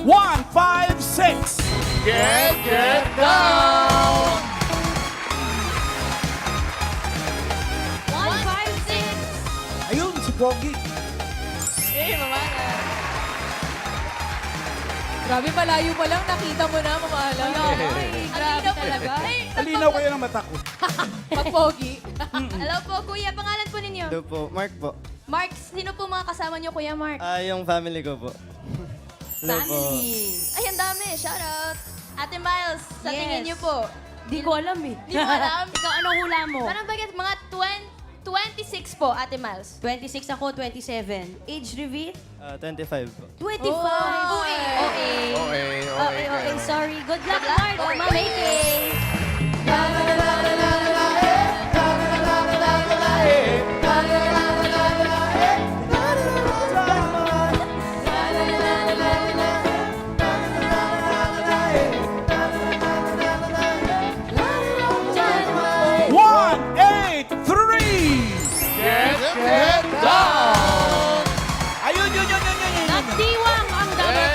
156. Get down! 156. Ayun, si Pogi. Mama na. Grabe, malayo pa lang. Nakita mo na, mamahala. Grabe talaga. Alinaw kayo ng mata ko. Pag-pogi. Hello po, kuya. Pangalan po ninyo? Hello po, Mark po. Mark, sino po mga kasama niyo, Kuya Mark? Yung family ko po. Hello po. Ay, ang dami. Shout out. Ate Miles, sa Yes. tingin niyo po. Di ko alam eh. Di mo alam? Ikaw, anong hula mo? Parang bagay, mga 26 po, Ate Miles. 26 ako, 27. Age reveal? 25 po. 25. OA. Okay, sorry. Good luck, Mark. Mamay. One, eight, three. Get down! Ayun, yun. Nagdiwang ang dagat.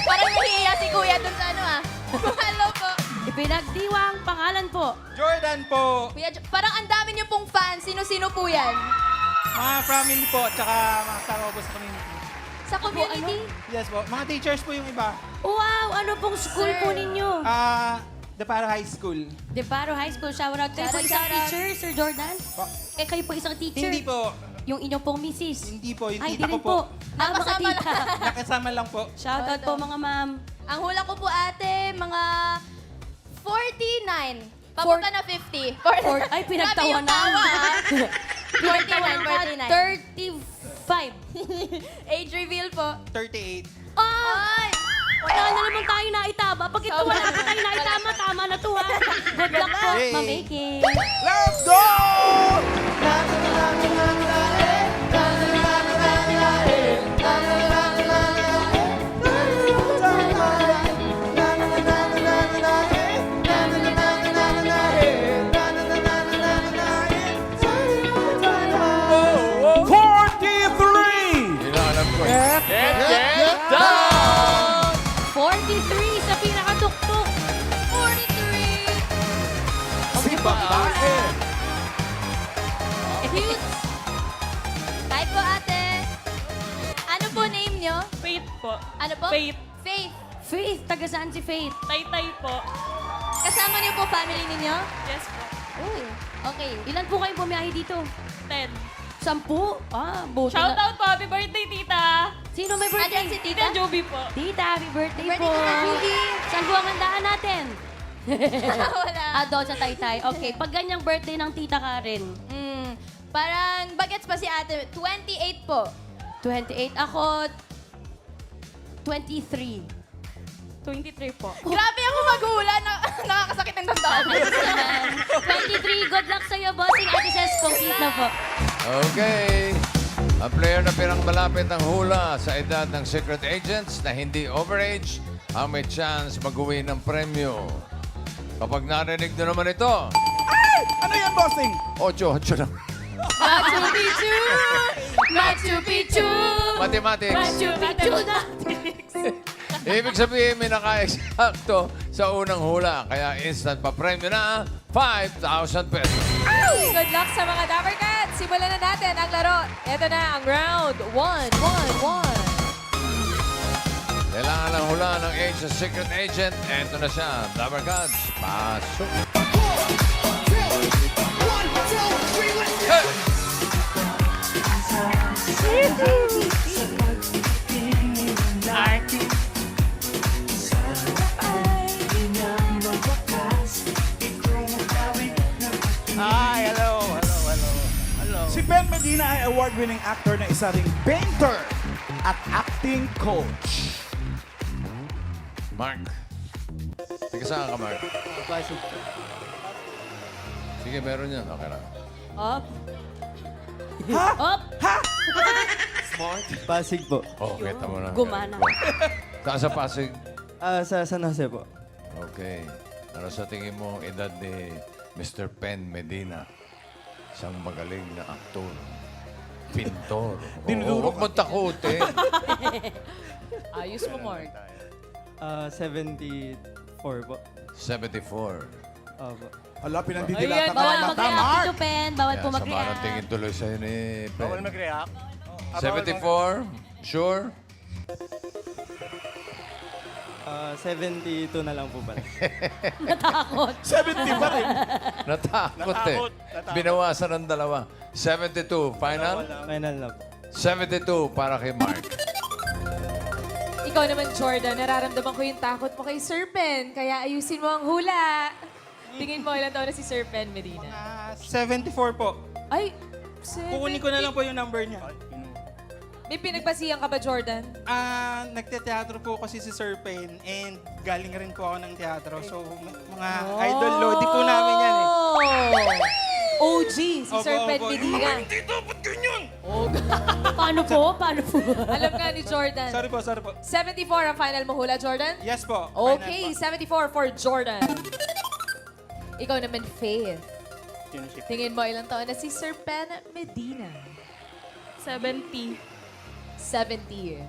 Parang nahihiya si Kuya dun sa ano ah. Hello po. Ipinagdiwang pangalan po. Jordan po. Kuya, parang ang dami niyo pong fans. Sino-sino po yan? Mga family po, tsaka mga kasama ko po sa community. Sa community? Yes po. Mga teachers po yung iba. Wow, ano pong school Sir. po ninyo? The Para High School. Deparo High School. Shoutout kayo po Shoutout, isang shoutout. teacher, Sir Jordan. Po. Kayo po isang teacher. Hindi po. Yung inyong pong misis. Hindi po. Yung Ay, tita di ko rin po. po. Mga Nakasama tita. Nakasama lang po. Shoutout po mga ma'am. Ang hula ko po ate, mga 49. Papunta na 50. Ay, pinagtawanan. Grabe yung tawa, ah. 49, 35. Age reveal po. 38. Ay! Wala na naman tayo na itama. Pag ito wala na tayo na itama, tama na to ha. Good luck po, Yay. Ma'am Eke. Let's go! Oh, 43! Hinahanap ko. Get down! 43 sa pinakatuktok. 43! Si babae. Cute! Hi po ate. Ano po name nyo? Faith po. Ano po? Faith. Faith. Faith, taga saan si Faith? Taytay po. Kasama niyo po family ninyo? Yes po. Uy. Okay. Ilan po kayo bumiyahe dito? 10. 10? Ah, buti Shout na. out po. Happy birthday, tita. Sino may birthday? Andyan si Tita tita? Joby po. Tita, happy birthday Happy po. birthday, Tita Judy. Saan po ang handaan natin? Wala. Doon sa Taytay. Okay, pag ganyang birthday ng Tita Karen, Parang bagets pa si ate. 28 po. 28. Ako, 23. 23 po. Grabe ako maghula. Nakakasakit ng damdamin. 23. Good luck sa'yo, bossing. Ate Ses, complete na po. Okay. Ang player na pirang malapit ang hula sa edad ng secret agents na hindi overage ang may chance mag-uwi ng premyo. Kapag narinig nyo naman ito, Ano yan, bossing? 8 lang. Machu Picchu! Machu Picchu! Mathematics. Machu Picchu na! Ibig sabihin, may naka-eksakto sa unang hula. Kaya instant pa premyo na 5,000 pesos. Good luck sa mga Dapper Cats! Simulan na natin ang laro. Ito na ang round 1. Kailangan ng hula ng age sa secret agent. Ito na siya. Dabber Gods, pasok. Hey! Hi, hello. Si Ben Medina ay award-winning actor na isa ring painter at acting coach. Mark. Sige, saan ka, Mark? Sige, meron yan. Okay lang. Up. Ha? Up. Ha? Pasig po. Oh, kita mo na. Gumana. Saan sa Pasig? Sa San Jose po. Okay. Ano sa tingin mo ang edad ni Mr. Pen Medina? Isang magaling na aktor. Pintor. Dinuduro Huwag mo takutin. Ayos mo, Mark. 74 po. 74. Opo. Ala, pinandidilata Ayan, ka Bawal ng mata, mag-react Mark. dito, Pen. Bawal po Sama ng mag-react. tingin tuloy sa'yo ni Bawal Ben. mag-react. 74? Sure? 72 na lang po pala. 70 pa rin. Natakot eh. Natakot. Binawasan ng dalawa. 72, final? Final na po. 72 para kay Mark. Ikaw naman, Jordan, nararamdaman ko yung takot mo kay Sir Pen. Kaya ayusin mo ang hula. Tingin mo ilang taon na si Sir Pen Medina. 74 po. Ay, Kukunin ko na lang po yung number niya. May pinagbasihan ka ba, Jordan? Nagte-teatro po kasi si Sir Pen and galing rin po ako ng teatro. So, mga idol lodi po namin yan eh. OG, si Sir Pen Medina. Hindi dapat ganyan! Paano po? Paano po? Alam nga ni Jordan. Sorry po. 74 ang final mo hula, Jordan? Yes po. Okay, 74 for Jordan. Ikaw naman, Faith. Tingin mo ilang taon na si Sir Pen Medina? 70. 70.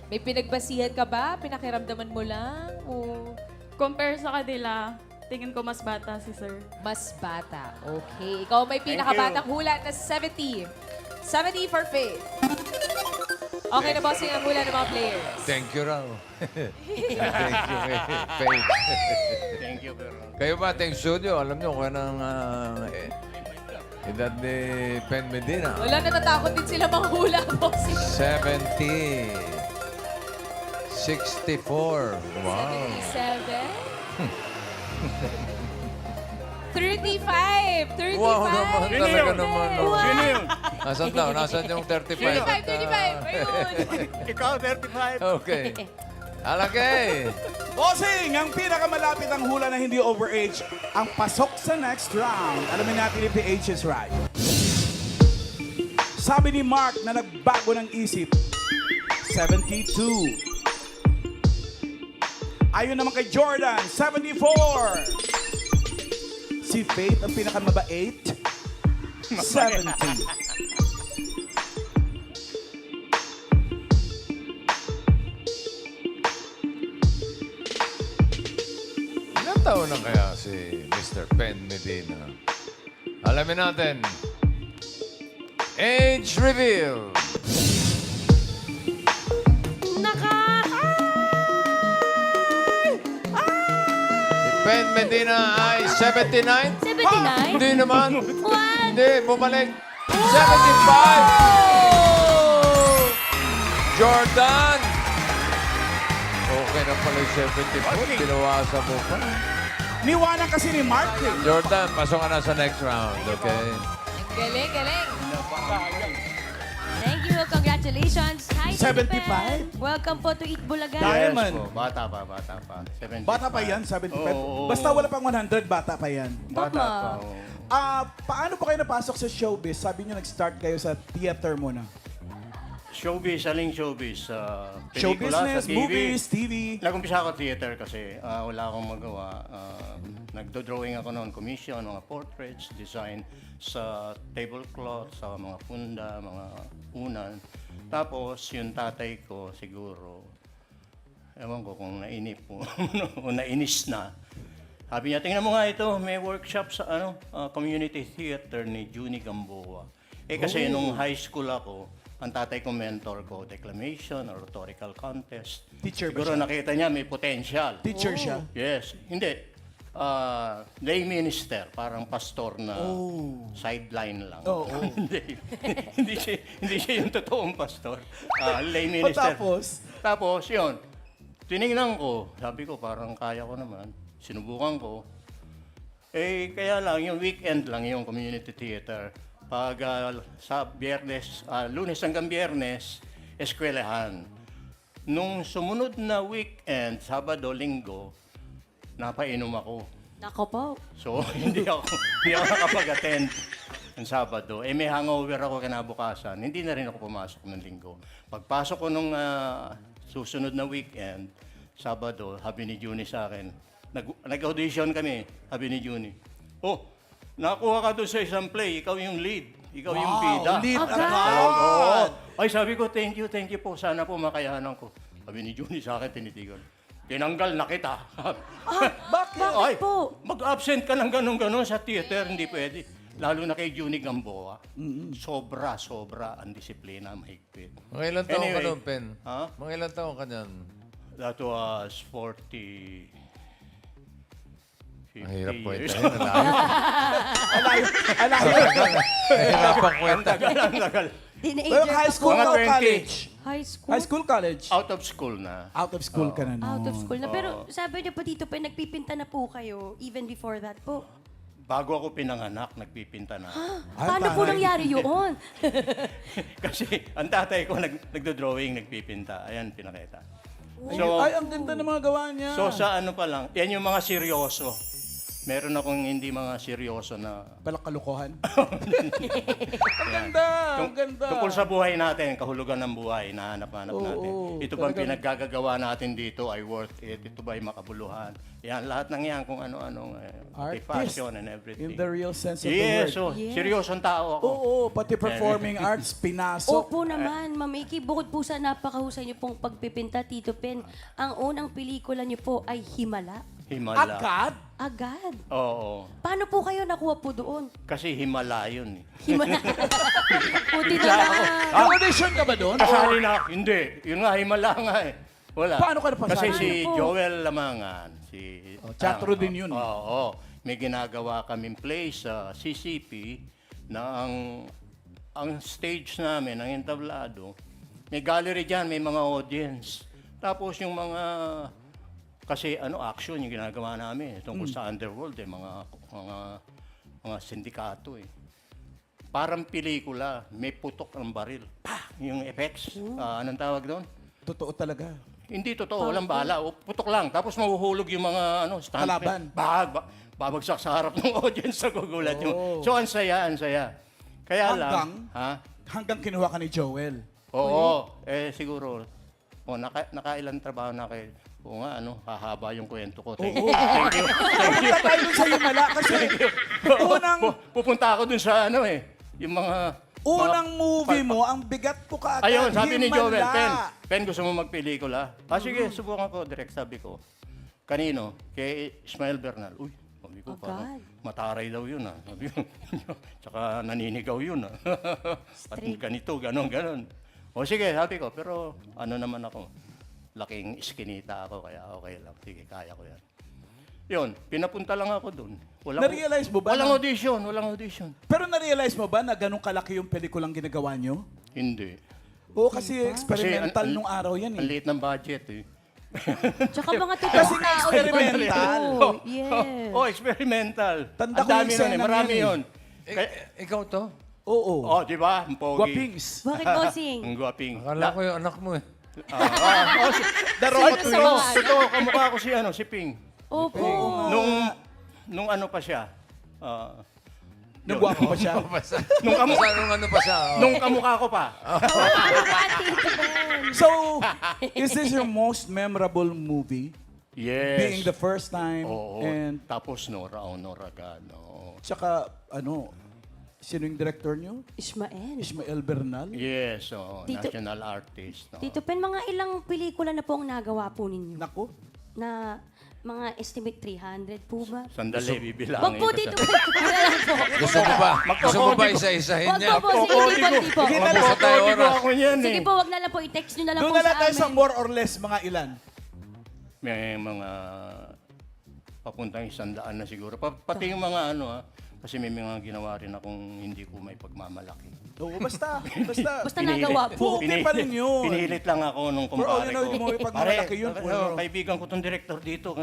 May pinagbasihan ka ba? Pinakiramdaman mo lang? O Compare sa kanila, tingin ko mas bata si Sir. mas bata? Okay. Ikaw may pinakabatang hula na 70. 70 for Faith. Okay na bossing ang hula ng mga players. Thank you raw. Thank you, Faith. Thank you, pero... Kayo ba, Team Studio? Alam nyo kung anong edad ni Pen Medina? Wala, natatakot din sila manghula, bossing. 70. 64. Wow. 35. 35. Wow naman, talaga naman. no? Sino yun? Nasaan daw? Nasaan yung 35? 35. Ayun. Ikaw, 35. Okay. Alagay. Bossing, ang pinakamalapit ang hula na hindi overage, ang pasok sa next round. Alamin natin if the age is right. Sabi ni Mark na nagbago ng isip, 72. Ayon naman kay Jordan, 74. Si Faith ang pinakamabait, 70. Ilang taon na kaya si Mr. Pen Medina? Alamin natin. Age reveal. Si Pen Medina ay 79? 79? Hindi naman. What? Hindi, bumalik. 75! Jordan! Okay na pala yung 74. Tinawasan mo pa. Niwanan kasi ni Mark eh. Jordan, pasok ka na sa next round, okay? Galing. Thank you. Congratulations. Hi, 75? Pen. Welcome po to Eat Bulaga. Diamond. po. Bata pa. 75. Bata pa yan, 75. Oo. Basta wala pang 100, bata pa yan. Bata pa. oo. Paano pa kayo napasok sa showbiz? Sabi niyo nag-start kayo sa theater muna. Showbiz, aling showbiz. Show Pelikula, business, sa TV. movies, TV. Nag-umpisa ako theater kasi wala akong magawa. Nagdo-drawing ako noon, commission, mga portraits, design sa tablecloth, sa mga punda, mga unan. Tapos yung tatay ko siguro, ewan ko kung nainip po o nainis na. Sabi niya, tingnan mo nga ito, may workshop sa community theater ni Junie Gamboa. Kasi nung high school ako, ang tatay ko mentor ko, declamation, oratorical contest. Teacher ba Siguro siya? nakita niya may potential. Teacher siya. Yes. Hindi. Lay minister, parang pastor na sideline lang. Oo. hindi siya yung totoong pastor. Lay minister. Tapos, yun. Tinignan ko, sabi ko parang kaya ko naman. Sinubukan ko. Kaya lang, yung weekend lang yung community theater. Pag sa Biyernes, Lunes hanggang Biyernes, eskwelahan. Nung sumunod na weekend, Sabado, Linggo, napainom ako. Nako po. So, hindi ako nakapag-attend ng Sabado. May hangover ako kinabukasan. Hindi na rin ako pumasok ng Linggo. Pagpasok ko nung susunod na weekend, Sabado, sabi ni Junie sa akin, nag-audition kami, sabi ni Junie, oh, nakakuha ka doon sa isang play, ikaw yung lead. Ikaw yung bida. Lead Agad. Oo. Ay, sabi ko, thank you po. Sana po makayanan ko. Sabi ni Juni sa akin, tinitigan. Tinanggal na kita. Bakit? Ay, po? mag-absent ka ng ganun-ganun sa theater, hindi pwede. Lalo na kay Juni Gamboa. Sobra ang disiplina, mahigpit. Mga ilang taon ka Anyway, doon, Pen? ha? Mga ilang taon ka dyan? That was 40... Ang hirap 50 po years. ito. Alayo. Alayo. Hirap ang Ang kwenta. tagal. Pero high school Mga o 20. college? High school? High school, college? Out of school na. Out of school ka na Out nun. of school na. Pero sabi niyo po dito pa, nagpipinta na po kayo even before that po. Bago ako pinanganak, nagpipinta na. Ay, Paano po taray. nangyari yun? Kasi ang tatay ko nagdo-drawing, nagpipinta. Ayan, pinakita. Ay, ang ganda ng mga gawa niya. So sa ano pa lang, yan yung mga seryoso. Meron akong hindi mga seryoso na... Balak kalukuhan. Ang ganda, ang ganda. Tungkol sa buhay natin, kahulugan ng buhay, nahanap-hanap Oo, natin. oo. Ito bang Talagang- pinaggagawa natin dito ay worth it? Ito ba ay makabuluhan? Yan, lahat ng yan kung ano-ano. Artist. Passion and everything. In the real sense of Yes, the word. so, seryosong tao ako. Oo, pati performing arts, pinasok. Opo naman, Ma'am Iki, bukod po sa napakahusay niyo pong pagpipinta, Tito Pen, ang unang pelikula niyo po ay Himala. Himala. Agad? Agad. Oo. Paano po kayo nakuha po doon? Kasi Himala yun. Himala. Buti na lang. Audition ka ba doon? Kasali na ako. Hindi. Yun nga, Himala nga eh. Wala. Paano ka napasali? Kasi si Paano po? Joel Lamangan, teatro din yun. Oo. May ginagawa kaming play sa CCP na ang stage namin, ang entablado, may gallery dyan, may mga audience. Tapos yung mga, kasi action yung ginagawa namin tungkol sa underworld, mga sindikato eh. Parang pelikula, may putok ng baril. Pa! Yung effects. Anong tawag doon? Totoo talaga. Hindi totoo, walang bala. Putok lang. Tapos mahuhulog yung mga Kalaban. babagsak sa harap ng audience sa gugulat yung. So, ang saya. Kaya lang, Hanggang kinuha ka ni Joel. Oo, siguro, nakailang trabaho na kayo. Oo nga, hahaba yung kwento ko. Thank you. Punta tayo dun sa Himala kasi unang, Pupunta ako dun sa yung mga... unang movie mo, ang bigat ko kaagad. Ayun, sabi ni Joel, Himala. Pen, gusto mo magpelikula? Sige, subukan ko, direct sabi ko. Kanino? Kay Ismael Bernal. Uy, sabi ko, parang mataray daw yun Sabi ko, tsaka naninigaw yun At ganito, ganon. O sige, sabi ko, pero naman ako, laking iskinita ako, kaya okay lang. Sige, kaya ko yan. Yun, pinapunta lang ako dun. Na-realize mo ba Walang na- audition. Pero na-realize mo ba na ganun kalaki yung pelikulang ginagawa nyo? Hindi. Oo, kasi experimental ang- nung araw yan Ang eh. liit ng budget eh. Tsaka mga Kasi totoong nga tao. experimental. Oh, yes. Experimental. Tanda Ang ko yung dami nun eksena marami yun eh. yun. Ikaw to? Oo. Di ba? Ang pogi. Guwapings. Bakit bossing? Ang guwaping. Akala ko yung anak mo eh. Totoo, kamukha ko si Ping. Opo. Nung ano pa siya. Nung gwapo pa siya. Nung ano pa siya? Nung kamukha ko pa. Tito Pen. So, is this your most memorable movie? Yes. Being the first time Oo. and Tapos Nora Gano. tsaka sino yung director nyo? Ismael. Ismael Bernal? Yes, Tito- national artist. Tito Pen, mga ilang pelikula na po ang nagawa po ninyo? Nako. Na mga estimate 300 po ba? Sandali, bibilangin Wag po, ko Tito sa- Pen. Wala lang po. Gusto mo ba isa-isahin Wag niya? po, sige, hindi po, hindi po. Sige na lang. Mabusok tayo Kodigo oras. ako yan Sige eh. po, wag na lang po. I-text nyo na lang Doon po na lang sa tayo sa amin. more or less mga ilan. May mga papuntang 100 na siguro. Pati yung mga kasi may mga ginawa rin akong hindi ko may pagmamalaki. Oo, basta. Basta nagawa po. Okay pa rin yun. Pinilit lang ako nung For all kumpare you know, ko. hindi mo may pagmamalaki yun. Kaibigan ko tong director dito.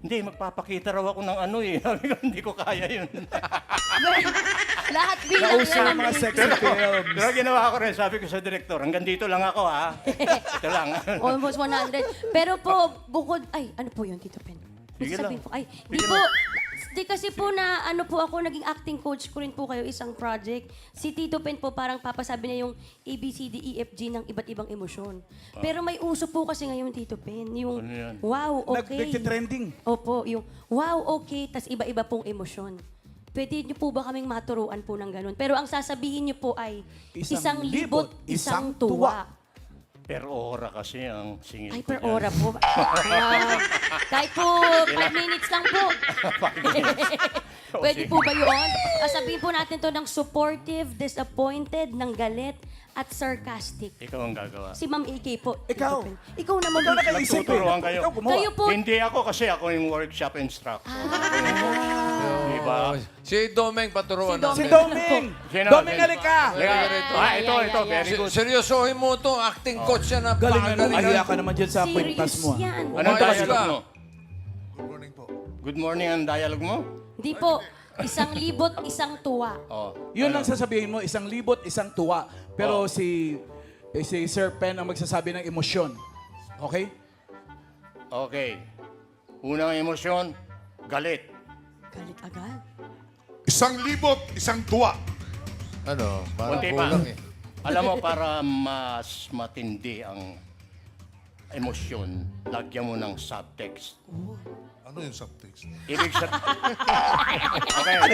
Hindi, magpapakita raw ako ng Sabi ko, hindi ko kaya yun. Lahat bilang Nauso lang. ng mga sexy films. Pero ginawa ko rin, sabi ko sa director, hanggang dito lang ako Ito lang. Almost 100. Pero po, bukod... Ay, ano po yun, Tito Pen? Sige lang. Sabihin po. Ay, di Sige po... Di kasi po na ako, naging acting coach ko rin po kayo isang project. Si Tito Pen po parang papasabi niya yung ABCDEFG ng iba't ibang emosyon. Pero may uso po kasi ngayon, Tito Pen. Yung Ano yan? wow, okay. Nag-trending. Opo, yung wow, okay, tas iba-iba pong emosyon. pwede niyo po ba kaming maturuan po ng ganun? Pero ang sasabihin niyo po ay Isang 1,000, libot, isang isang tuwa. Per ora kasi ang singil Ay, ko per dyan. ora po. Kahit po 5 minutes lang po. Pwede po ba yun? Sabihin po natin to ng supportive, disappointed, ng galit, at sarcastic. Ikaw ang gagawa. Si Ma'am AK po. Ikaw. Ikaw naman. Ikaw nakaisip eh. Nagtuturuan kayo. Ikaw gumawa. Kayo po. Hindi ako kasi ako yung workshop instructor. Diba? Si Domeng paturuan Si natin. Doming! Sino? Doming, halika! Ito, very good. Seryosohin mo to, acting coach yan na Galing na pagaling. nahiya ka naman dyan sa Serious kwintas mo. yan. Anong Umayos dialogue ka. mo? Good morning ang dialogue mo? Hindi po. 1,000, isang tuwa. Oh. Yun lang sasabihin mo, 1,000, isang tuwa. Pero Oh. si Sir Pen ang magsasabi ng emosyon. Okay? Okay. Unang emosyon, galit. Galit agad. 1,000, isang tuwa. Ano, parang Kunti pa. kulang eh. Alam mo, para mas matindi ang emosyon, lagyan mo ng subtext. Ano yung subtext? Ibig sabihin... Okay.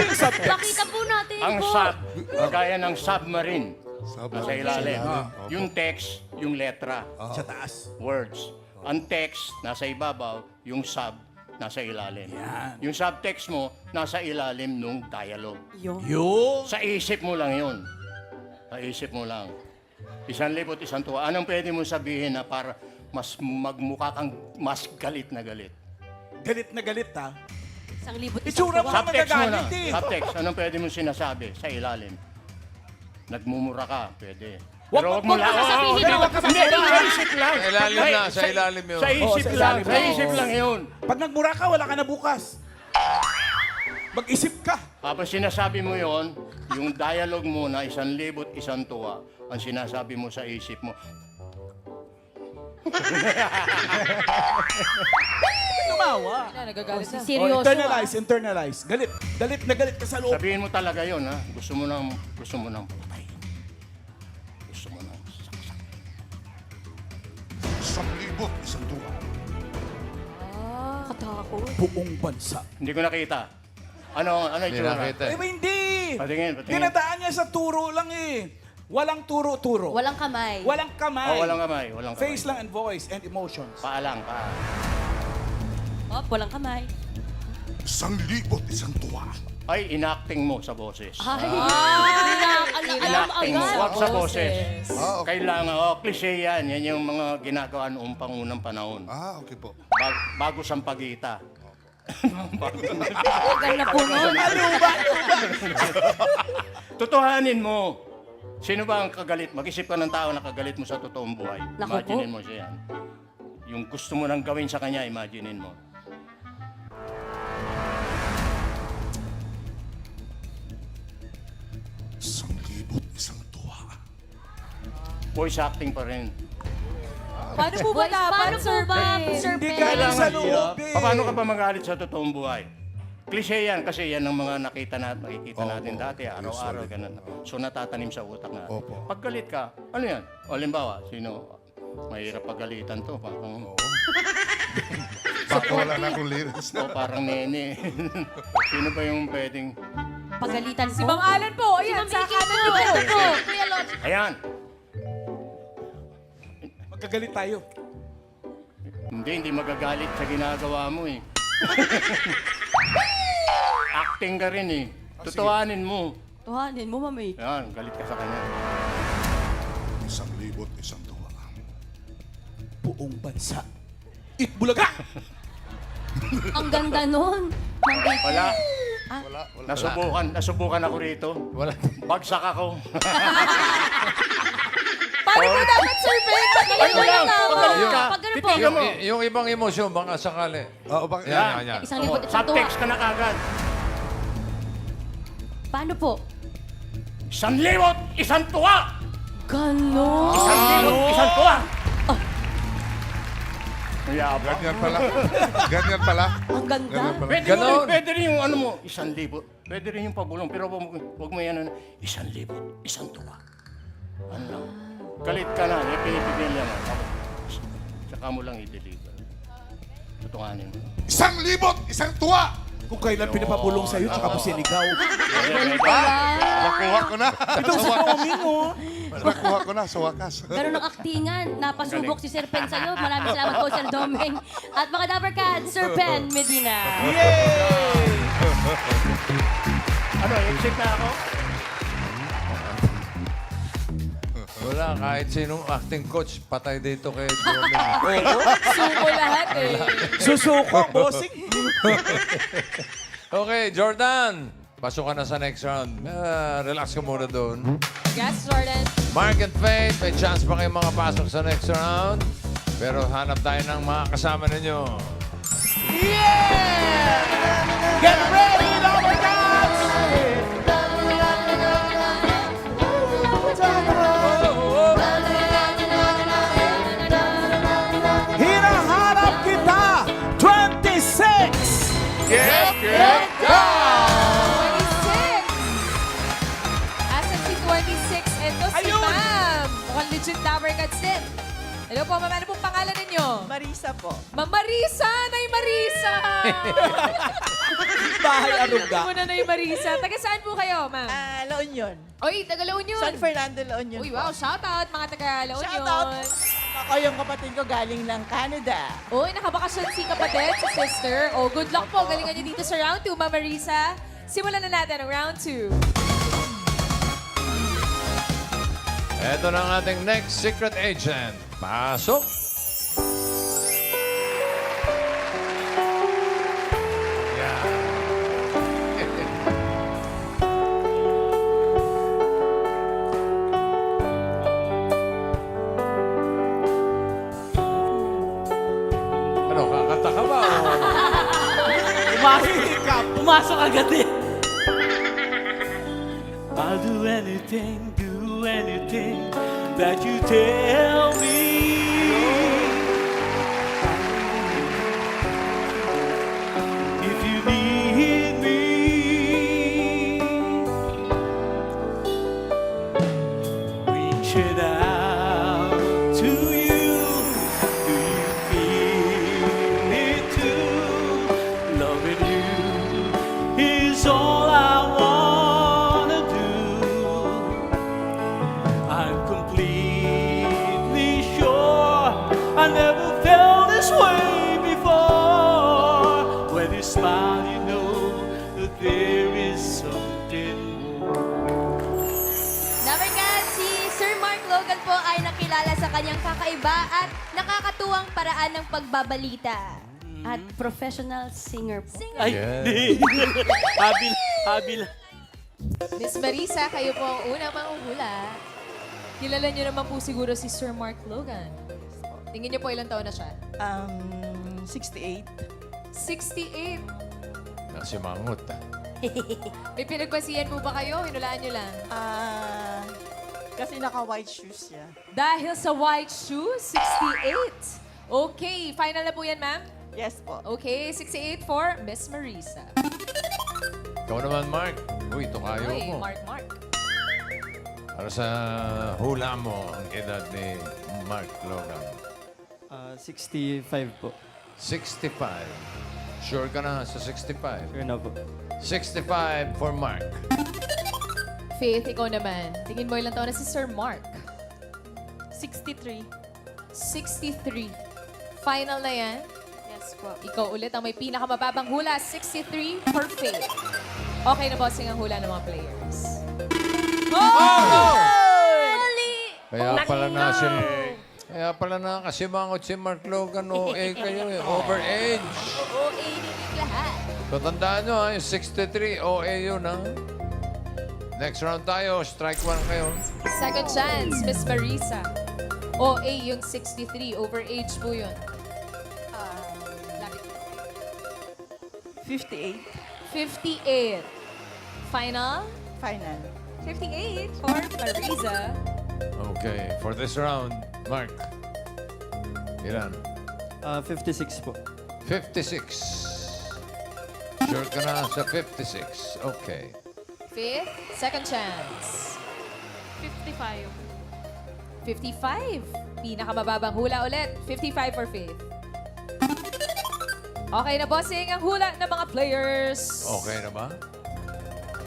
Pakita po natin Ang po. sub, kagaya ng submarine. Submarine. Nasa ilalim. Opo. Yung text, yung letra, Sa taas. words. Ang text, nasa ibabaw. Yung sub, nasa ilalim. Yan. Yung subtext mo, nasa ilalim nung dialogue. Yun. Yun. Sa isip mo lang yun. Sa isip mo lang. 1,000, isang tuwa. Anong pwede mo sabihin na para mas magmukha kang mas galit na galit? Galit na galit, ha? 1,000, isang Itsura mo tuwa. Subtext mo na. magagalit eh. Subtext. Anong pwede mo sinasabi sa ilalim? Nagmumura ka, pwede. Wag Pero mo- wag mo wag lang. mo sasabihin Hindi, na wag ka hindi, sasabihin. sa isip lang. Sa ilalim na, sa ilalim yun. Sa isip sa lang, ilalim sa lang. isip lang yun. Pag nagmura ka, wala ka na bukas. Mag-isip ka. Tapos sinasabi mo yon, yung dialogue mo na 1,000, isang tuwa, ang sinasabi mo sa isip mo, Tumawa. Nagagalit na. Seryoso, Internalize, internalize. Galit. Galit na galit ka sa loob. sabihin mo talaga yon, ha? Gusto mo nang patayin. Gusto mo nang saksak. 1,000, isang tuwa. Katakot. Buong bansa. Hindi ko nakita. Ano Hindi itsura? nakita eh. Hindi. Patingin. Dinadaan niya sa turo lang eh. Walang turo-turo. Walang kamay. Walang kamay. Oh, walang kamay. Face lang and voice and emotions. Paa lang, paa. Oh, walang kamay. 1,000, isang tuwa. Ay, inacting mo sa boses. Ay, alam Inacting mo, agad. wag sa boses. Ah, okay. Kailangan, cliché yan. Yan yung mga ginagawa noong pangunang panahon. Ah, okay po. Bago sampagita. Tagal na po nun. Tutuhanin mo. Sino ba ang kagalit? Mag-isip ka ng tao na kagalit mo sa totoong buhay. Naku Imaginein mo siya yan. Yung gusto mo nang gawin sa kanya, imaginein mo. Isang tuwa. Voice acting pa rin. Paano po ba dapat, Paano po Sir ba, Ben? Sir Hindi Ben? galing sa loob eh. Paano ka pa magalit sa totoong buhay? Klise yan kasi yan ang mga nakikita natin dati, araw-araw, ganun. So natatanim sa utak na. Opo. Pag galit ka, ano yan? O halimbawa, sino? Mahirap pagalitan to. Parang, Baka wala na akong lyrics. o parang nene. Sino ba yung pwedeng... Pagalitan Si po. Ma'am Alan po. Ayan, sa kanan niyo po. Ito po. Kuya Lodge. Ayan! Magkagalit tayo. Hindi magagalit sa ginagawa mo eh. Acting ka rin eh. Tutuhanin mo. Tuhanin mo, mami. Ayan, galit ka sa kanya. 1,000, isang tuwa. Buong bansa. Itbulaga! Ang ganda nun. Ma'am AK. Wala. Wala. Nasubukan ako rito. Wala. Bagsak ako. Paano po dapat, Sir Ben? Pagalit mo lang tama. Magalit ka. Pag ganun po. Titigan mo. Yung ibang emosyon, baka sakali. Oo, bakit? Yan. 1,000, isang tuwa. Subtext ka na kagad. Paano po? 1,000, isang tuwa! Ganon. 1,000, isang tuwa! Yabang. Ganyan pala. Ganyan pala. Ang ganda. Ganyan pala. Pwede rin yung ano mo, 1,000. Pwede rin yung pabulong, pero huwag mo yan, 1,000, isang tuwa. Ano lang. Galit ka na, pinipigil yan. Saka mo lang i-deliver. Tutunganin mo. 1,000, isang tuwa. Kung kailan pinapabulong sa'yo, tsaka mo sinigaw. Nakuha ko na. Ito si Toming, oh. Nakuha ko na sa wakas. Pero ng aktingan, napasubok si Sir Pen sa'yo. Maraming salamat po, Sir Doming. At mga Dapper Cats, Sir Pen Medina. Yay! Ano, exit na ako? Wala, kahit sinong acting coach, patay dito kay Doming. Sumo lahat eh. Susuko, bossing. Okay, Jordan. Pasok ka na sa next round. Relax ka muna doon. Yes, Jordan. Mark and Faith, may chance pa kayong makapasok sa next round. Pero hanap tayo ng mga kasama ninyo. Yeah! Get ready, Dapper Cats! Hinahanap kita! 26! Get 26! Asan si 26? Ito si Ayun! Ma'am. Mukhang legit Dapper Cats din. Hello po, Ma'am. Ano pong pangalan ninyo? Marisa po. Ma'am Marisa! Nay Marisa! Bahay Aruga. Muna Nay Marisa. Taga saan po kayo, Ma'am? La Union. Oy, taga La Union. San Fernando, La Union Uy, po. wow. Shout out mga taga La Union. Shout out. Ako yung kapatid ko galing ng Canada. Uy, nakabakasyon si kapatid, si sister. Oh, good luck po. Galingan niyo dito sa round 2, Ma'am Marisa. Simulan na natin ang round 2. Ito na ang ating next secret agent. Pasok! Yeah. Ano, kakanta ka ba? Pumasok agad eh. I'll do anything that you tell me. If you need me, reach it out to you. Do you feel it too? Loving you is all I wanna do. I'm completely sure I never felt this way before. When you smile, you know that there is something more. Dapper Cats, si Sir Mark Logan po ay nakilala sa kanyang kakaiba at nakakatuwang paraan ng pagbabalita. At professional singer po. Ay, Yeah. habil. Miss Marisa, kayo po ang unang manguhula. Kilala niyo naman po siguro si Sir Mark Logan. Tingin niyo po ilang taon na siya? 68. 68. Nasimangot. May pinagpasiyan po ba kayo? Hinulaan niyo lang. Kasi naka-white shoes siya. Dahil sa white shoes, 68. Okay, final na po yan, ma'am. Yes po. Okay, 68 for Miss Marisa. Ikaw naman, Mark. Uy, ito kayo Uy, mo. Mark. Para sa hula mo, ang edad ni Mark Logan. 65 po. 65. Sure ka na sa 65? Sure na po. 65 for Mark. Faith, ikaw naman. Tingin mo ilang taon na si Sir Mark? 63. 63. Final na yan? Yes po. Ikaw ulit ang may pinakamababang hula, 63 for Faith. Okay na bossing ang hula ng mga players. Kaya pala na kasimangot si Mark Logan. OA kayo eh. Overage. Oo, inilig lahat. So tandaan nyo ha, yung 63, OA yun ha. Next round tayo, strike one kayo. Second chance, Miss Marisa. OA yung 63, overage po yun. Lapit. 58. 58. Final? Final. 58 for Marisa. Okay, for this round, Mark. Ilan? 56 po. 56. Sure ka na sa 56. Okay. Fifth, second chance. 55. 55. Pinakamababang hula ulit. 55 for Faith. Okay na, bossing, ang hula ng mga players. Okay na ba?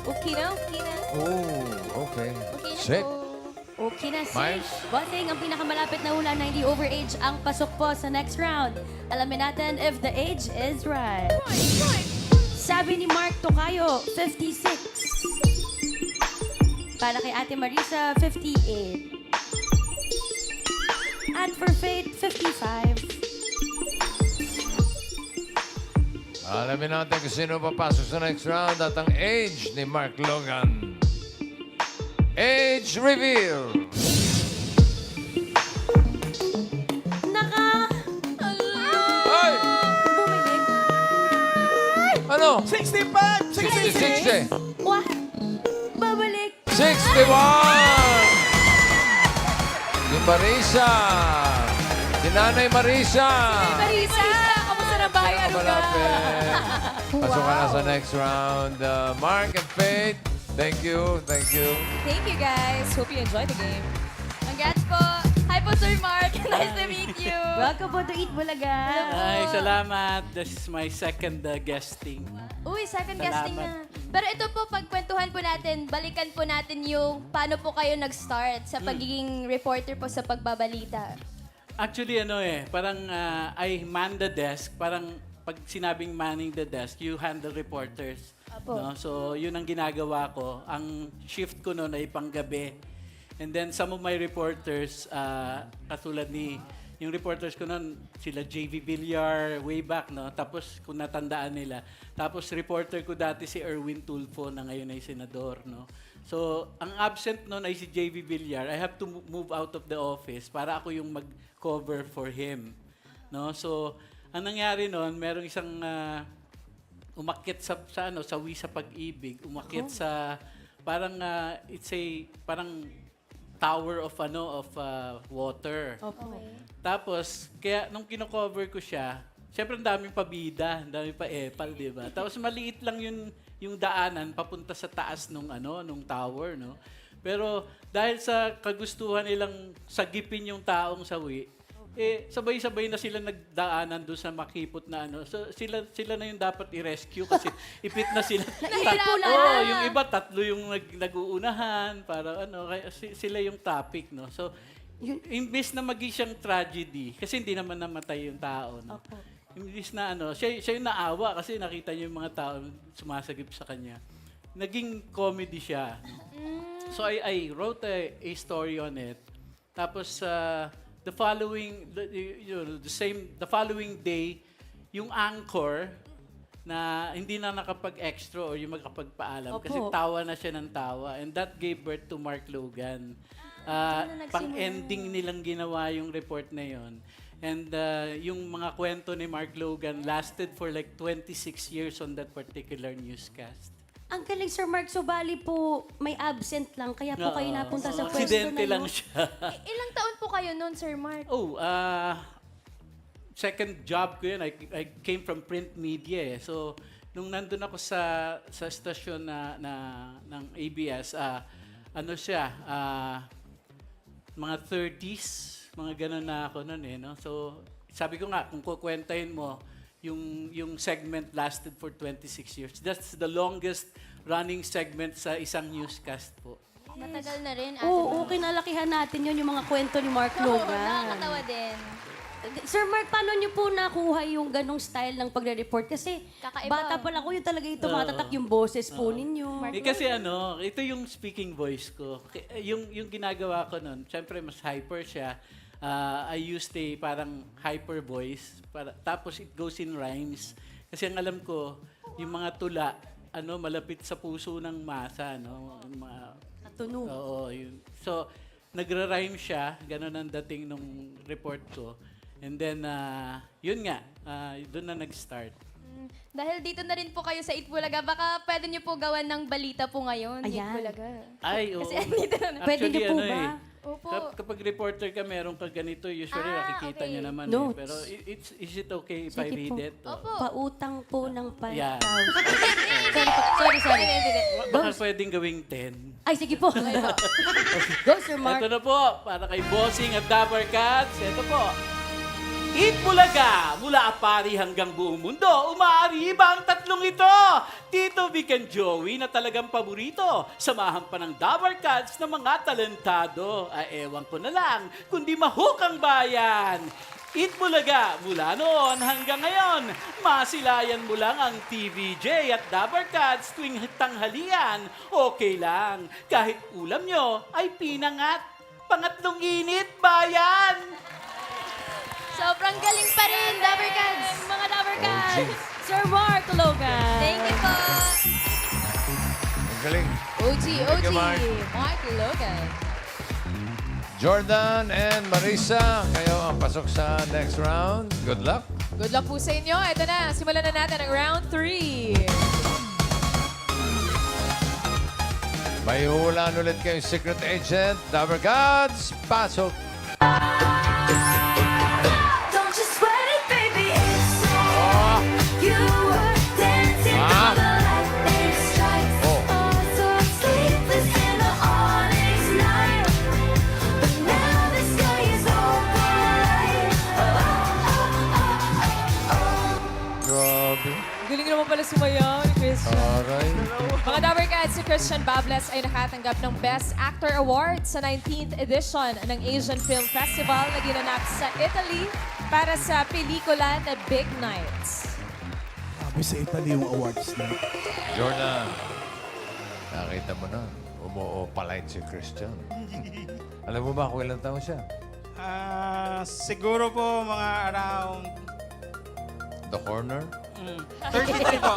Okay na, okay na. Oh, okay. Okay na Sit. po. Okay na, sis. Miles? Bossing, ang pinakamalapit na hula na hindi overage ang pasok po sa next round. Alamin natin if the age is right. Sabi ni Mark Tocayo, 56. Para kay Ate Marisa, 58. At for Faith, 55. Alamin natin kung sino papasok sa next round at ang age ni Mark Logan. Age reveal! Ay! Bumalik. Ano? 65! 60. What? Babalik. 61! Si Marisa! Si Nanay Marisa! Marisa, kamusta na bahay? Ano ka? Malapit. Pasok ka na sa next round. Mark and Faith, thank you. Thank you, guys. Hope you enjoy the game. Congrats po. Hi po, Sir Mark. Nice to meet you. Welcome po to Eat Bulaga. Ay, salamat. This is my second guesting. Uy, second guesting Salamat. na. Pero ito po, pagkwentuhan po natin, balikan po natin yung paano po kayo nag-start sa pagiging reporter po sa pagbabalita. Actually, parang I man the desk. Parang pag sinabing manning the desk, you handle reporters. Apo. No? So, yun ang ginagawa ko. Ang shift ko noon ay panggabi. And then some of my reporters, katulad yung reporters ko noon, sila JV Villar, way back, no? Tapos, kung natandaan nila. Tapos, reporter ko dati si Erwin Tulfo, na ngayon ay senador, no? So, ang absent noon ay si JV Villar. I have to move out of the office para ako yung mag-cover for him, no? So, ang nangyari noon, merong isang umakyat sa sawi sa pag-ibig, umakyat sa parang it's a parang tower of water. Okay. Tapos kaya nung kino-cover ko siya, syempre ang daming pabida, ang daming pa epal, 'di ba? Tapos maliit lang yung daanan papunta sa taas nung tower, no? Pero dahil sa kagustuhan nilang sagipin yung taong sawi, sabay-sabay na sila nagdaanan doon sa makipot na So sila na yung dapat i-rescue kasi ipit na sila. Yung iba tatlo yung nag-uunahan para kaya sila yung topic, no. So imbes na maging siyang tragedy kasi hindi naman namatay yung tao, no. Imbes na siya yung naawa kasi nakita niya yung mga tao sumasagip sa kanya. Naging comedy siya, no? So I wrote a story on it. Tapos the following day, yung anchor na hindi na nakapag-extra or yung magkapagpaalam kasi tawa na siya ng tawa. And that gave birth to Mark Logan. Pang-ending nilang ginawa yung report na yon. And yung mga kwento ni Mark Logan lasted for like 26 years on that particular newscast. Ang galing, Sir Mark. So, bali po, may absent lang. Kaya po kayo napunta sa pwesto na Aksidente lang yun. siya. Ilang taon po kayo noon, Sir Mark? Second job ko yun. I came from print media. So, nung nandun ako sa stasyon ng ABS, mga 30s, mga ganun na ako noon, no? So, sabi ko nga, kung kukwentahin mo, yung segment lasted for 26 years. That's the longest running segment sa isang newscast po. Matagal na rin. Oo, kinalakihan natin yun, yung mga kwento ni Mark Oo, Logan. nakakatawa din. Sir Mark, paano niyo po nakuha yung ganong style ng pagre-report? Kasi Kakaiba. bata pa lang ko, yung talaga yung tumatatak yung boses po ninyo. Kasi ito yung speaking voice ko. Yung ginagawa ko nun, syempre mas hyper siya. I used a parang hyper voice. Tapos it goes in rhymes. Kasi ang alam ko, yung mga tula, malapit sa puso ng masa. Katunog. Oo, yun. So, nagra-rhyme siya. Ganon ang dating nung report ko. And then, yun nga, doon na nag-start. Dahil dito na rin po kayo sa Eat Bulaga, baka pwede niyo po gawan ng balita po ngayon, Eat Ayan. Bulaga. Ay, oo. Kasi andito na. Pwede niyo po ba? Opo. Kapag reporter ka, meron ka ganito, usually nakikita okay. niyo naman. Notes. Pero is it okay if I Sige read po. it? Opo. Pautang po ng 5,000. Yeah. Sorry. Baka pwedeng gawing 10. Ay, sige po. Go, Sir Mark. Ito na po, para kay Bossing at Dapper Cats. Ito po. Eat Bulaga! Mula Apari hanggang buong mundo, umaariba ang tatlong ito! Tito Vic and Joey na talagang paborito. Samahan pa ng Dabar Cats na mga talentado. Ewan ko na lang, kundi mahuk ang bayan! Eat Bulaga, mula noon hanggang ngayon, masilayan mo lang ang TVJ at Dabar Cats tuwing tanghalian. Okay lang, kahit ulam nyo ay pinangat. Pangatlong init, bayan! Sobrang galing pa rin, Dabber Cats. Mga Dabber Cats! Sir Mark Logan! Thank you po. Ang galing. OG, Thank you, Mark. Mark Logan. Jordan and Marisa, kayo ang pasok sa next round. Good luck. Good luck po sa inyo. Ito na, simulan na natin ang round 3. May hulaan ulit kayong secret agent. Dabber Gods, pasok. Don't you sweat it, baby, it's on. You were dancing Ah. on the lightning strikes. Oh. So sleepless in the onyx night. But now the sky is open. Grabe. Galing naman pala sumayaw ni Christian. Aray. Mga Dabber Cats, si Christian Bables ay nakatanggap ng Best Actor Award sa 19th edition ng Asian Film Festival na ginanap sa Italy para sa pelikula na Big Nights. Sabi sa Italy yung awards na. Jordan, nakita mo na. Umuo-palite si Christian. Alam mo ba kung ilang taon siya? Siguro po mga around The Corner? 33 po.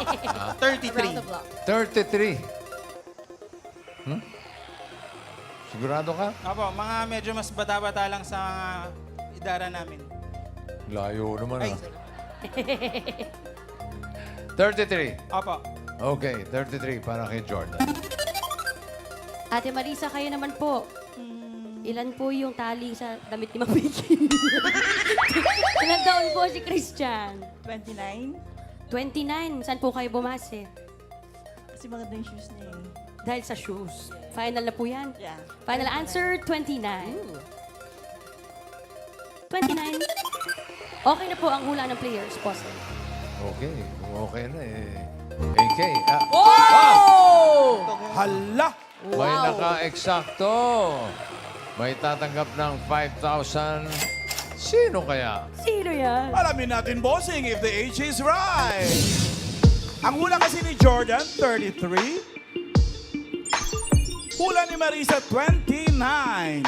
33. Around the block. 33. Sigurado ka? Opo, mga medyo mas bata-bata lang sa mga idara namin. Layo naman Ay, ah. 33. opo. Okay, 33 para kay Jordan. Ate Marisa, kayo naman po. Ilan po yung tali sa damit ni Mabiki? Ilan taon po si Christian? 29. 29. Saan po kayo bumase? Kasi maganda yung shoes niya eh. Dahil sa shoes. Final na po yan. Yeah. Final answer, 29. 29. Okay na po ang hula ng players, boss. Okay, kung okay na eh. AK. Hala! May naka-eksakto. May tatanggap ng 5,000. Sino kaya? Sino yan? Alamin natin, bossing, if the age is right. Ang hula kasi ni Jordan, 33. Hula ni Marisa, 29.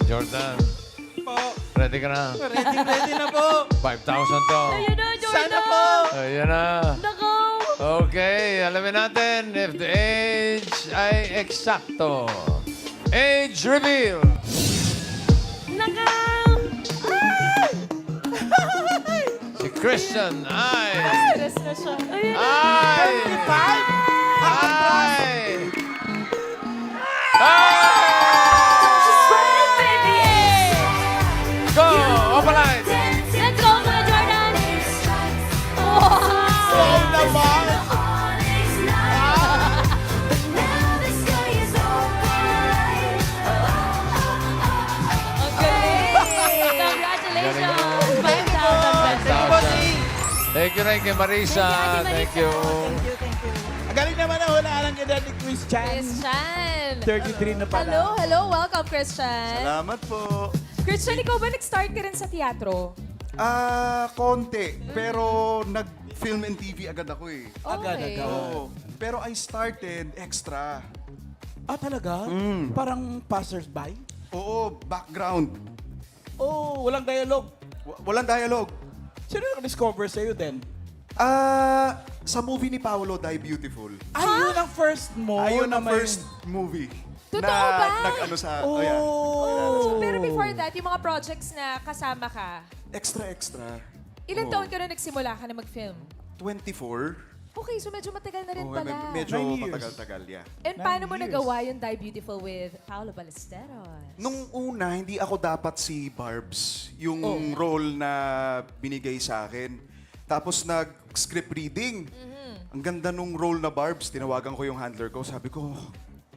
Jordan, Po. ready ka na? Ready na po. 5,000 to. Ayun na, Jordan! Sana po. Ayan na. Nako! Okay, alamin natin if the age ay eksakto. Age reveal. Nako! Si Christian ay... Stress na siya. Ayun na! Ay! 35? Ay! Sweat it, baby, it's Go! Opalite! Let's go, mga Jordan! Wow! Oh, naman! onyx night. But now the sky is open. Ang galing! Congratulations! 5,000 pesos. Thank you rin kay Marisa. Thank you. Ang galing naman ang hulaan ng edad ni Christian. Christian! 33 na pala. Hello. Welcome, Christian. Salamat po. Christian, ikaw ba nag-start ka rin sa teatro? Konti. Pero nag-film and TV agad ako eh. Okay. Oo. Pero I started extra. Ah, talaga? Parang passers-by? Oo, background. Oh, walang dialogue. Walang dialogue. Sino nag-discover sa'yo din? Sa movie ni Paolo, Die Beautiful. Ayun ang first mo. Ayun na ang may- first movie. Totoo na ba? nag-ano sa... Oh. yeah. So, pero before that, yung mga projects na kasama ka, Extra. ilang Oo. taon ka na nagsimula ka na mag-film? 24. Okay, so medyo matagal na rin Oo, pala. medyo 9 years. matagal-tagal, yeah. And 9 paano mo years. nagawa yung Die Beautiful with Paolo Ballesteros? Nung una, hindi ako dapat si Barbs, yung role na binigay sa akin. Tapos nag-script reading. Ang ganda nung role na Barbs, tinawagan ko yung handler ko. Sabi ko,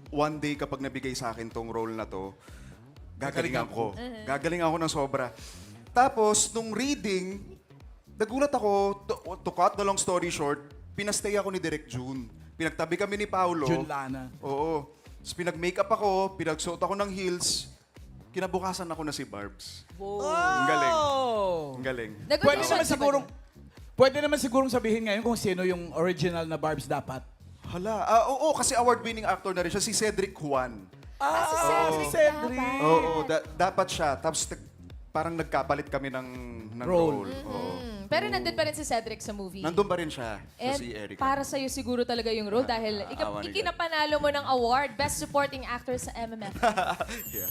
one day kapag nabigay sa akin tong role na to, gagalingan ko. Gagalingan ko ng sobra. Tapos, nung reading, nagulat ako, to cut the long story short, pinastay ako ni Direk June. Pinagtabi kami ni Paolo. June Lana. Oo. Tapos pinag-makeup ako, pinagsuot ako ng heels. Kinabukasan ako na si Barbs. Ang galing. Ang galing. Pwede naman sigurong sabihin ngayon kung sino yung original na Barbs dapat. Hala. Oo, kasi award-winning actor na rin siya, si Cedric Juan. Si Cedric. Oo, dapat siya. Tapos parang nagkapalit kami ng role. Oo. Pero nandun pa rin si Cedric sa movie. Nandun pa rin siya. And Si Erica. para sa'yo siguro talaga yung role dahil awa ni God. ikinapanalo mo ng award, Best Supporting Actor sa MMF. Yeah.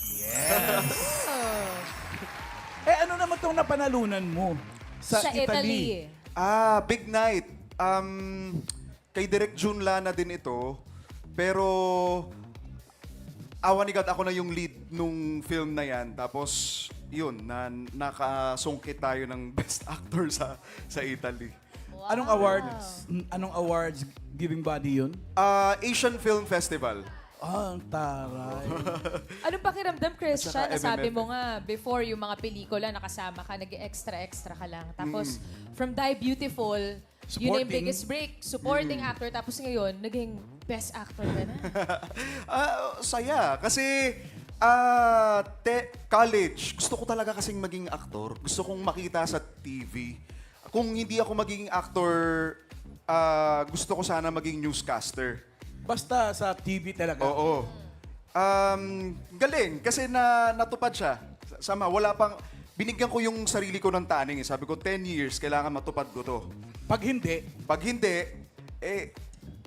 Eh, ano naman itong napanalunan mo sa Italy? Big night. Kay Direk June Lana din ito. Pero, awa ni God, ako na yung lead nung film na yan. Tapos, yun, nakasungkit tayo ng Best Actor sa Italy. Anong awards giving body yun? Asian Film Festival. Ang taray. Anong pakiramdam, Christian? At saka Nasabi MMF. mo nga, before yung mga pelikula, nakasama ka, nag-extra-extra ka lang. Tapos, from Die Beautiful, yun na yung Supporting. biggest break. Supporting actor. Tapos ngayon, naging best actor ka na. Saya. Kasi, college, gusto ko talaga kasing maging aktor. Gusto kong makita sa TV. Kung hindi ako magiging actor, gusto ko sana maging newscaster. Basta sa TV talaga. Oo. Galing. Kasi natupad siya. Sama, wala pang... Binigyan ko yung sarili ko ng taning. Sabi ko, 10 years, kailangan matupad ko to. Pag hindi,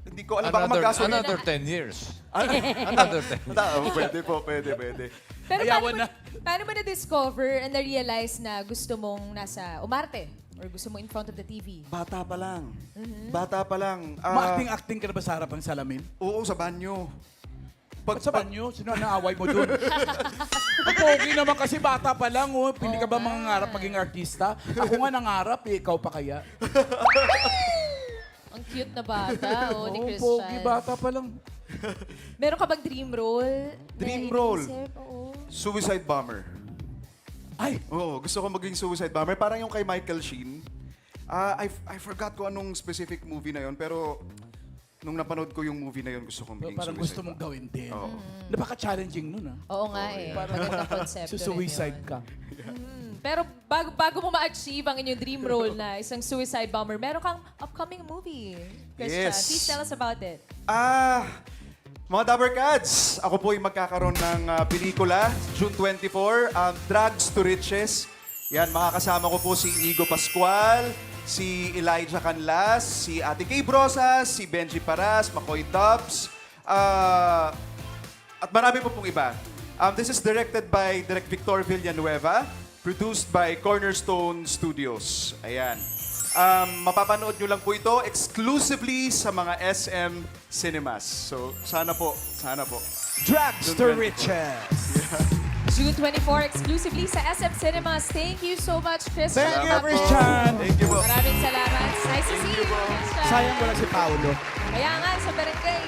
hindi ko alam. Baka magkasunod. Another 10 years. Another 10. Pwede po, pwede. Pero Ayawan paano mo na-discover and na-realize na gusto mong nasa umarte? Or gusto mo in front of the TV? Bata pa lang. Bata pa lang. ma-acting-acting ka na ba sa harap ng salamin? Oo, sa banyo. Ba't sa banyo? Sino ang naaway mo dun? Ang pogi naman kasi bata pa lang, oh. Pili ka ba mangangarap maging artista? Ako nga nangarap, eh. Ikaw pa kaya? Ang cute na bata, ni Christian. Pogi, bata pa lang. Meron ka bang dream role? Dream na role? iniisip? Oo. Suicide Bomber. Ay! Oo, gusto ko maging Suicide Bomber. Parang yung kay Michael Sheen. I forgot ko anong specific movie na yon, pero nung napanood ko yung movie na yon, gusto kong maging Parang Suicide gusto mong gawin din. Oo. Napaka-challenging nun, ah. Oo nga eh. Magandang konsepto rin Suicide yun. ka. Pero bago mo ma-achieve ang inyong dream role na isang suicide bomber, meron kang upcoming movie. Christian, Yes. please tell us about it. Mga Dabber Cats, ako po ay magkakaroon ng pelikula, June 24, Drugs to Riches. Yan, makakasama ko po si Inigo Pascual, si Elijah Canlas, si Ate Kay Brosas, si Benji Paras, Makoy Tubbs, at marami po pong iba. This is directed by Direk Victor Villanueva, produced by Cornerstone Studios. Ayan. Mapapanood nyo lang po ito exclusively sa mga SM Cinemas. So, sana po. Drugs to Riches. June 24, exclusively sa SM Cinemas. Thank you so much, Christian. Thank you, Ako. Christian. Thank you po. Maraming salamat. Nice to see you, Christian. Sayang wala si Paolo. Kaya nga, sa barangay.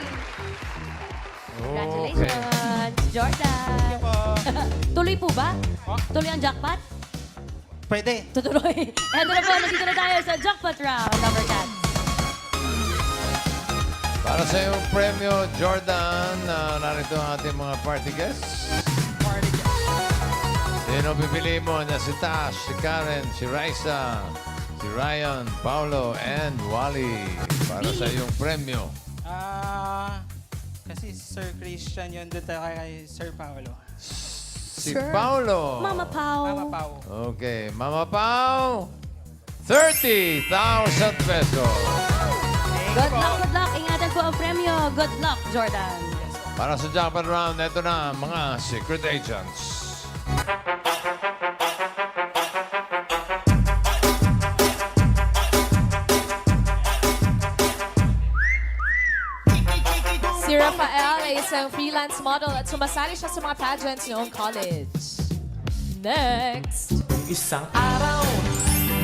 Congratulations, Jordan. Tuloy po ba? Tuloy ang jackpot? Pwede. Tutuloy. Eto na po, nandito na tayo sa jackpot round, Dabber Cats. Para sa iyong premyo, Jordan, narito ang ating mga party guests. Sino pipili mo na si Tash, si Karen, si Raisa, si Ryan, Paulo, and Wally. Para sa iyong premyo. Kasi Sir Christian yun, doon tayo kay Sir Paolo. Si Paulo. Mama Pao. Mama Pao. Okay, Mama Pao, 30,000 pesos. Good luck. Ingatan po ang premyo. Good luck, Jordan. Para sa jackpot round, ito na mga secret agents. Si Rafael ay isang freelance model at sumasali siya sa mga pageants noong college. Next! Isang araw,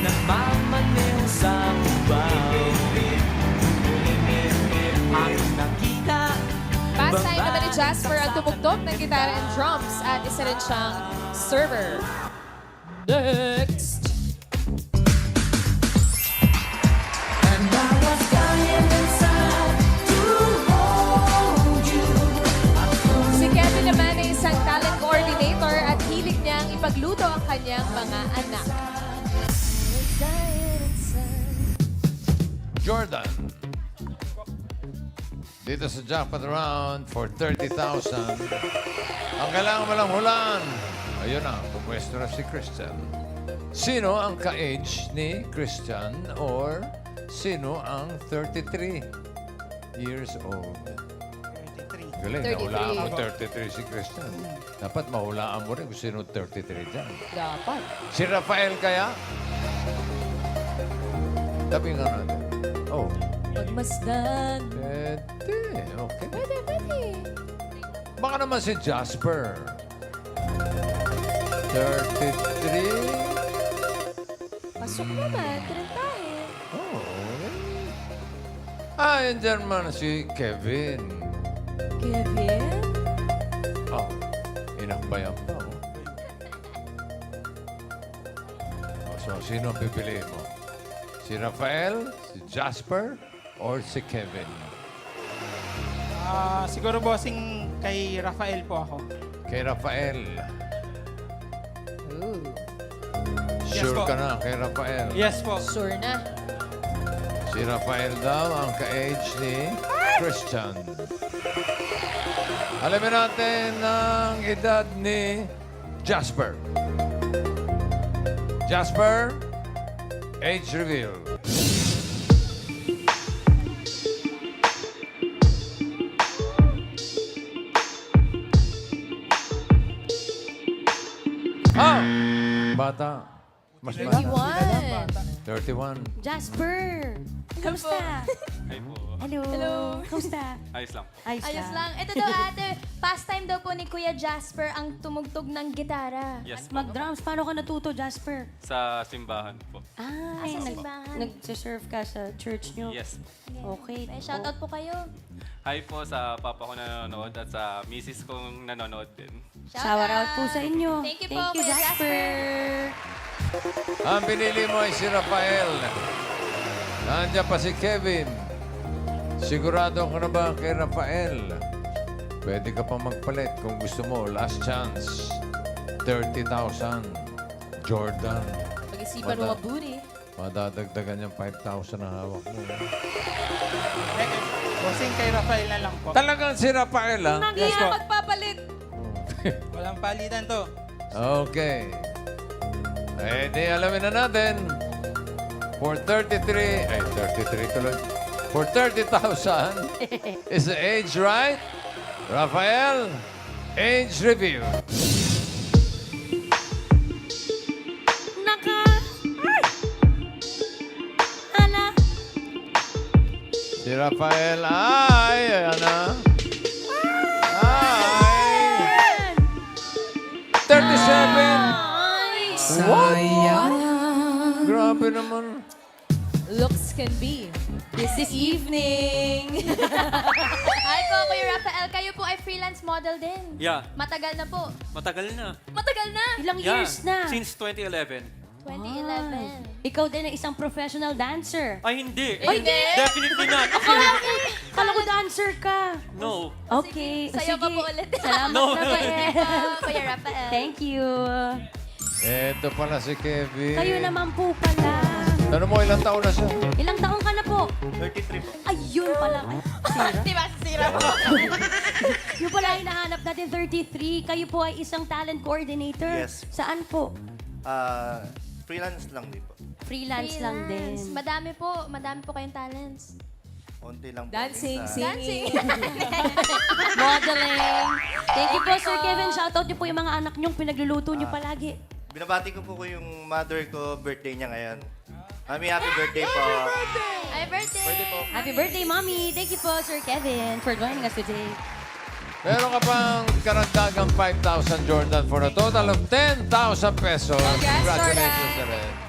nagmamaneho sa Cubao. Ang nakita, Pastime naman ni Jasper ang tumugtog ng gitara and drums at isa rin siyang server. Next! Si Kevin naman ay isang talent coordinator at hilig niyang ipagluto ang kanyang mga anak. Jordan. Dito sa jackpot round for 30,000. Ang kailangan mo lang hulaan. Ayun na, pupwesto na si Christian. Sino ang ka-age ni Christian or sino ang 33 years old? 33. Galing, 33. nahulaan mo 33 si Christian. Dapat mahulaan mo rin kung sino 33 dyan. Dapat. Si Rafael kaya? Tabi nga natin. Oh, Pagmasdan. pwede. Okay. Pwede. Baka naman si Jasper. 33. Pasok naman. Tarantahin. Oh, okay. Yan dyan man si Kevin. Kevin? Oh, inakbayan pa. So, sino ang pipiliin mo? Si Rafael, si Jasper, or si Kevin? Siguro bossing kay Rafael po ako. Kay Rafael. Ooh. Yes Sure po. ka na kay Rafael? Yes po. Sure na. Si Rafael daw ang ka-age ni Christian. Alamin natin ang edad ni Jasper. Jasper, age reveal. Bata. Mas bata. 31. 31. Jasper! Kamusta? Hi po. Hello. Hello. Kamusta? Ayos lang. Ayos lang. Ito daw ate, pastime daw po ni Kuya Jasper ang tumugtog ng gitara. Yes po. Mag-drums. Paano ka natuto, Jasper? Sa simbahan po. Ay, sa simbahan. nag-serve ka sa church nyo? Yes. Okay. Ay, shoutout po kayo. Hi po sa papa ko na nanonood at sa misis kong nanonood din. Shout out po sa inyo. Thank you po, Thank you, Kuya Jasper. Ang pinili mo ay si Rafael. Nandiyan pa si Kevin. Sigurado ka na ba kay Rafael? Pwede ka pa magpalit kung gusto mo. Last chance. 30,000. Jordan. Pag-isipan mo mabuti. Madadagdagan yung 5,000 na hawak mo. Bossing kay Rafael na lang po. Talagang si Rafael, ha? Yes po. Magpapalit. Walang palitan to. Okay. Eh, di alamin na natin. For 33 tuloy. For 30,000, is the age right? Rafael, age review. Naka! Ay! Ala! Si Rafael, ay, ayan na. Ay! 37! What? Grabe naman. Looks can be. This evening. Hi po, Kuya Rafael. Kayo po ay freelance model din. Yeah. Matagal na po. Matagal na. Matagal na! Ilang years na? Since 2011. 2011. Ikaw din ay isang professional dancer. Ay, hindi. Ay, hindi. Definitely not. Kala ko dancer ka. No. Okay. Sayo ka sige. po ulit. Salamat, No. Rafael. Kuya Rafael. Thank you. Eto pala si Kevin. Kayo naman po pala. Tanong mo, ilang taon na siya? Ilang taong ka na po? 33 po. Ayun pala. Di ba, sira po? Yung pala hinahanap natin, 33. Kayo po ay isang talent coordinator. Yes. Saan po? Freelance lang din po. Freelance lang din. Madami po kayong talents. Konti lang po. Dancing, Dancing. Modeling. Thank you po, Sir Kevin. Shoutout niyo po yung mga anak niyong pinagluluto niyo palagi. Binabati ko po yung mother ko, birthday niya ngayon. Mami, happy birthday po. Ay, birthday! Happy birthday, Mommy. Thank you po, Sir Kevin, for joining us today. Meron ka pang karagdagang 5,000, Jordan, for a total of 10,000 pesos. Congrats, Congratulations, Jordan. Jordan.